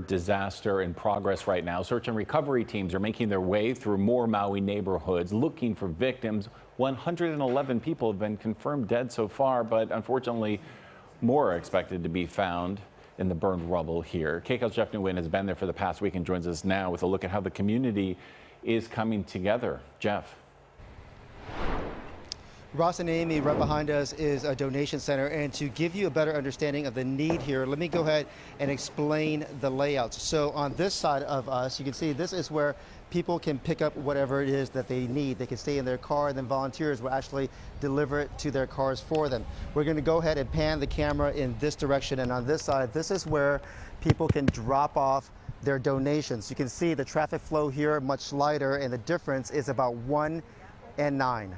Disaster in progress right now. Search and recovery teams are making their way through more Maui neighborhoods looking for victims. 111 people have been confirmed dead so far, but unfortunately more are expected to be found in the burned rubble here. KCAL's Jeff Nguyen has been there for the past week and joins us now with a look at how the community is coming together. Jeff. Ross and Amy, right behind us is a donation center, and to give you a better understanding of the need here, let me go ahead and explain the layouts. So on this side of us, you can see this is where people can pick up whatever it is that they need. They can stay in their car, and then volunteers will actually deliver it to their cars for them. We're going to go ahead and pan the camera in this direction, and on this side, this is where people can drop off their donations. You can see the traffic flow here much lighter, and the difference is about 1 and 9.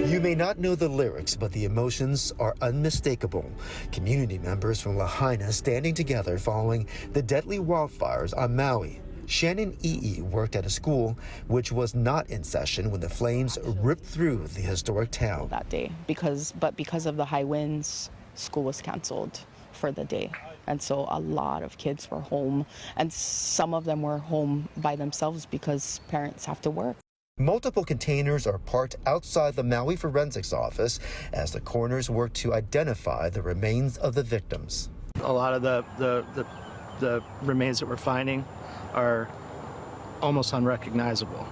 You may not know the lyrics, but the emotions are unmistakable. Community members from Lahaina standing together following the deadly wildfires on Maui. Shannon E.E. worked at a school which was not in session when the flames ripped through the historic town. That day, because of the high winds, school was canceled for the day. And so a lot of kids were home, and some of them were home by themselves because parents have to work. Multiple containers are parked outside the Maui Forensics Office as the coroners work to identify the remains of the victims. A lot of the remains that we're finding are almost unrecognizable.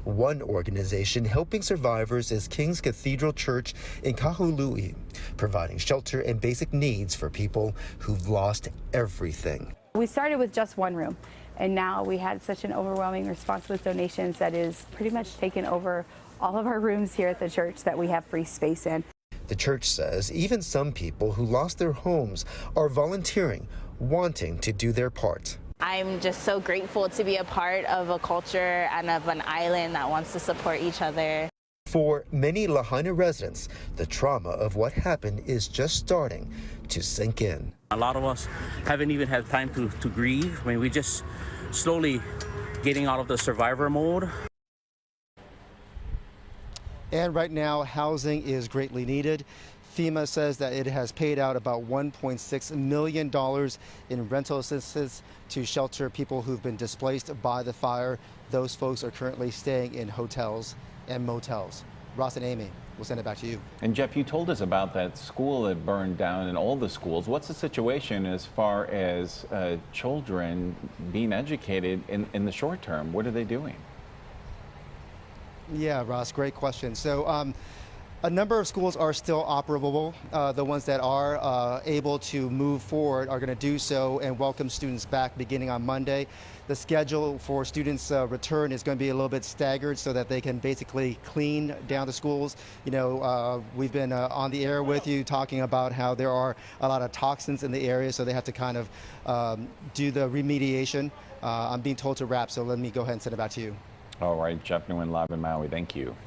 One organization helping survivors is King's Cathedral Church in Kahului, providing shelter and basic needs for people who've lost everything. We started with just one room, and now we had such an overwhelming response with donations that is pretty much taken over all of our rooms here at the church that we have free space in. The church says even some people who lost their homes are volunteering, wanting to do their part. I'm just so grateful to be a part of a culture and of an island that wants to support each other. For many Lahaina residents, the trauma of what happened is just starting to sink in. A lot of us haven't even had time to grieve. I mean, we're just slowly getting out of the survivor mode. And right now, housing is greatly needed. FEMA says that it has paid out about $1.6 million in rental assistance to shelter people who've been displaced by the fire. Those folks are currently staying in hotels and motels. Ross and Amy, we'll send it back to you. And Jeff, you told us about that school that burned down and all the schools. What's the situation as far as children being educated in the short term? What are they doing? Yeah, Ross, great question. So a number of schools are still operable. The ones that are able to move forward are going to do so and welcome students back beginning on Monday. The schedule for students' return is going to be a little bit staggered so that they can basically clean down the schools. You know, we've been on the air with you talking about how there are a lot of toxins in the area, so they have to kind of do the remediation. I'm being told to wrap, so let me go ahead and send it back to you. All right, Jeff Nguyen live in Maui. Thank you.